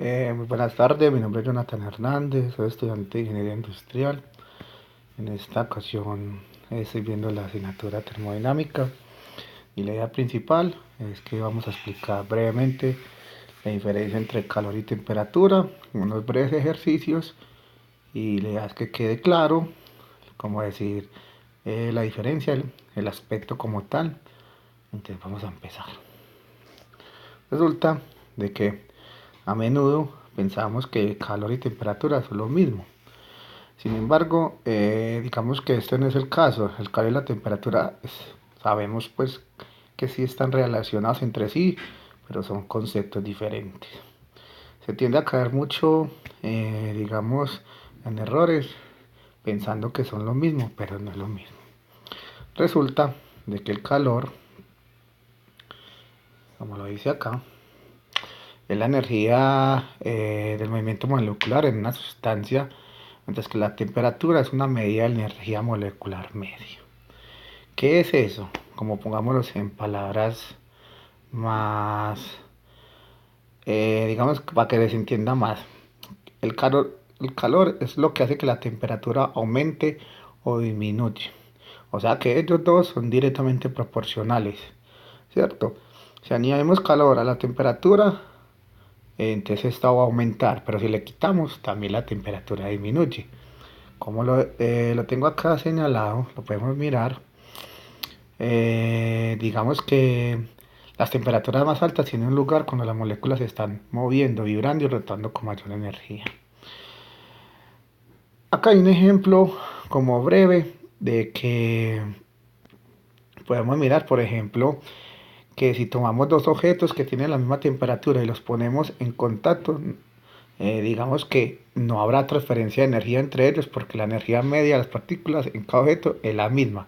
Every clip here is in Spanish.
Muy buenas tardes, mi nombre es Jonathan Hernández, soy estudiante de Ingeniería Industrial. En esta ocasión estoy viendo la asignatura termodinámica y la idea principal es que vamos a explicar brevemente la diferencia entre calor y temperatura, unos breves ejercicios y la idea es que quede claro, como decir, la diferencia, el aspecto como tal. Entonces vamos a empezar. Resulta de que a menudo pensamos que calor y temperatura son lo mismo. Sin embargo, digamos que este no es el caso. El calor y la temperatura sabemos pues que sí están relacionados entre sí, pero son conceptos diferentes. Se tiende a caer mucho, digamos, en errores pensando que son lo mismo, pero no es lo mismo. Resulta de que el calor, como lo dice acá, es la energía del movimiento molecular en una sustancia, mientras que la temperatura es una medida de la energía molecular media. ¿Qué es eso? Como pongámoslo en palabras más, digamos, para que les entienda más. El calor es lo que hace que la temperatura aumente o disminuya. O sea que ellos dos son directamente proporcionales, ¿cierto? Si añadimos calor a la temperatura, entonces esta va a aumentar, pero si le quitamos, también la temperatura disminuye. Como lo tengo acá señalado, lo podemos mirar. Digamos que las temperaturas más altas tienen un lugar cuando las moléculas se están moviendo, vibrando y rotando con mayor energía. Acá hay un ejemplo como breve de que podemos mirar, por ejemplo, que si tomamos dos objetos que tienen la misma temperatura y los ponemos en contacto, digamos que no habrá transferencia de energía entre ellos porque la energía media de las partículas en cada objeto es la misma.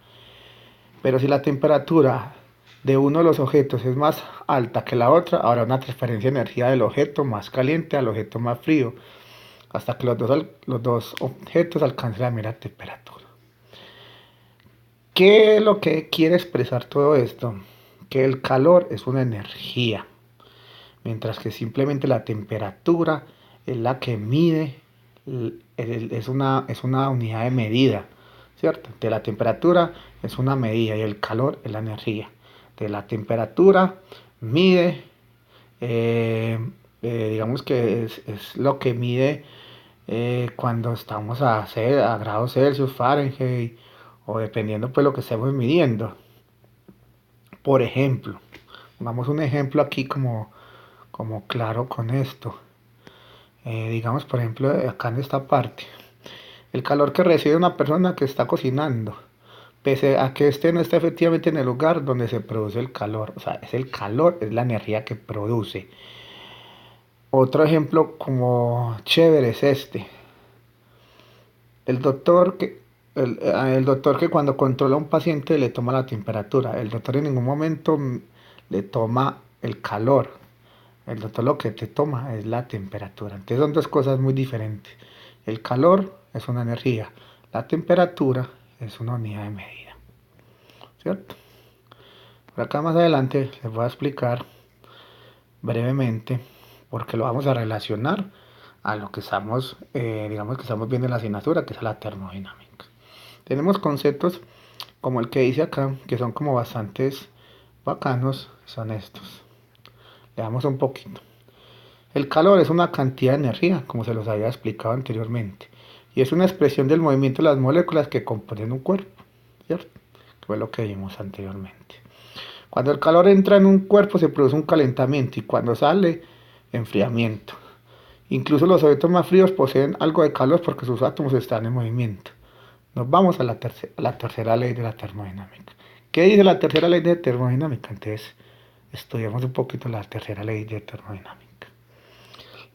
Pero si la temperatura de uno de los objetos es más alta que la otra, habrá una transferencia de energía del objeto más caliente al objeto más frío, hasta que los dos objetos alcancen la misma temperatura. ¿Qué es lo que quiere expresar todo esto? Que el calor es una energía, mientras que simplemente la temperatura es la que mide, es una unidad de medida, ¿cierto? De la temperatura es una medida y el calor es la energía. De la temperatura mide, eh, digamos que es lo que mide cuando estamos a grados Celsius, Fahrenheit, o dependiendo pues lo que estemos midiendo. Por ejemplo, pongamos un ejemplo aquí como claro con esto. Digamos, por ejemplo, acá en esta parte, el calor que recibe una persona que está cocinando, pese a que este no está efectivamente en el lugar donde se produce el calor, o sea, es el calor, es la energía que produce. Otro ejemplo como chévere es este. El doctor que, el doctor que cuando controla a un paciente le toma la temperatura. El doctor en ningún momento le toma el calor. El doctor lo que te toma es la temperatura. Entonces son dos cosas muy diferentes. El calor es una energía. La temperatura es una unidad de medida. ¿Cierto? Por acá más adelante les voy a explicar brevemente porque lo vamos a relacionar a lo que estamos, digamos que estamos viendo en la asignatura, que es la termodinámica. Tenemos conceptos como el que dice acá, que son como bastantes bacanos, son estos. Le damos un poquito. El calor es una cantidad de energía, como se los había explicado anteriormente, y es una expresión del movimiento de las moléculas que componen un cuerpo, ¿cierto? Que fue lo que vimos anteriormente. Cuando el calor entra en un cuerpo se produce un calentamiento y cuando sale, enfriamiento. Incluso los objetos más fríos poseen algo de calor porque sus átomos están en movimiento. Nos vamos a la tercera ley de la termodinámica. ¿Qué dice la tercera ley de termodinámica? Entonces, estudiamos un poquito la tercera ley de termodinámica.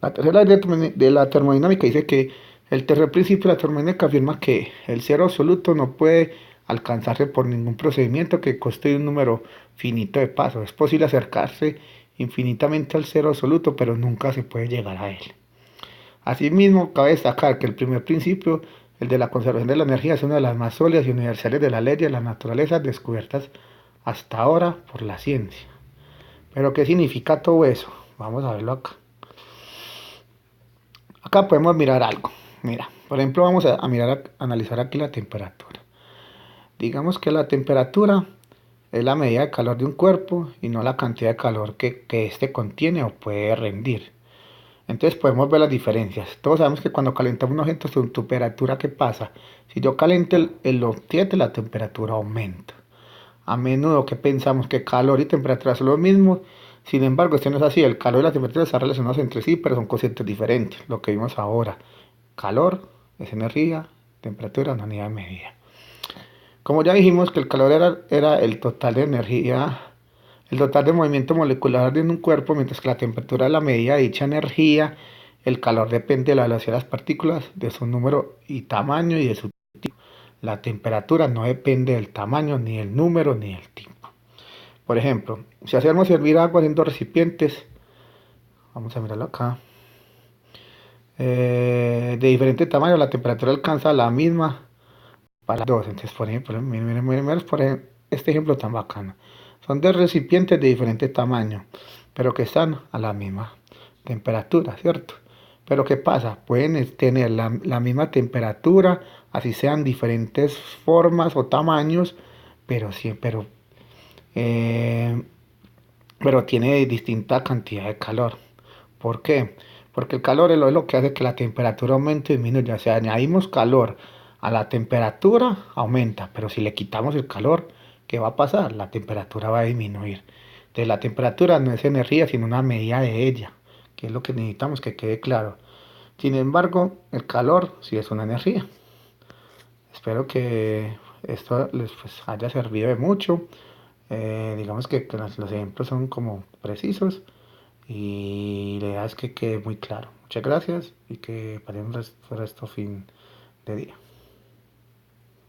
La tercera ley de la termodinámica dice que el tercer principio de la termodinámica afirma que el cero absoluto no puede alcanzarse por ningún procedimiento que conste un número finito de pasos. Es posible acercarse infinitamente al cero absoluto, pero nunca se puede llegar a él. Asimismo, cabe destacar que el primer principio, el de la conservación de la energía, es una de las más sólidas y universales de las leyes de la naturaleza descubiertas hasta ahora por la ciencia. ¿Pero qué significa todo eso? Vamos a verlo acá. Acá podemos mirar algo. Mira, por ejemplo, vamos a mirar, a analizar aquí la temperatura. Digamos que la temperatura es la medida de calor de un cuerpo y no la cantidad de calor que éste contiene o puede rendir. Entonces podemos ver las diferencias. Todos sabemos que cuando calentamos un objeto, su temperatura, ¿qué pasa? Si yo caliento el objeto, la temperatura aumenta. A menudo que pensamos que calor y temperatura son lo mismo, sin embargo, esto no es así. El calor y la temperatura están relacionados entre sí, pero son conceptos diferentes. Lo que vimos ahora, calor es energía, temperatura es una unidad de medida. Como ya dijimos que el calor era el total de energía, el total de movimiento molecular de un cuerpo, mientras que la temperatura es la medida de dicha energía, el calor depende de la velocidad de las partículas, de su número y tamaño y de su tipo. La temperatura no depende del tamaño, ni del número, ni del tipo. Por ejemplo, si hacemos hervir agua en dos recipientes, vamos a mirarlo acá, de diferente tamaño, la temperatura alcanza la misma para las dos. Entonces, por ejemplo, miren, por ejemplo, este ejemplo tan bacano. Son dos recipientes de diferente tamaño, pero que están a la misma temperatura, ¿cierto? Pero ¿qué pasa? Pueden tener la misma temperatura, así sean diferentes formas o tamaños, pero sí, eh, pero tiene distinta cantidad de calor. ¿Por qué? Porque el calor es lo que hace que la temperatura aumente y disminuya. O sea, añadimos calor a la temperatura, aumenta, pero si le quitamos el calor, ¿qué va a pasar? La temperatura va a disminuir. Entonces la temperatura no es energía, sino una medida de ella, que es lo que necesitamos que quede claro. Sin embargo, el calor sí es una energía. Espero que esto les pues, haya servido de mucho. Digamos que los ejemplos son como precisos y la idea es que quede muy claro. Muchas gracias y que pasen un resto fin de día.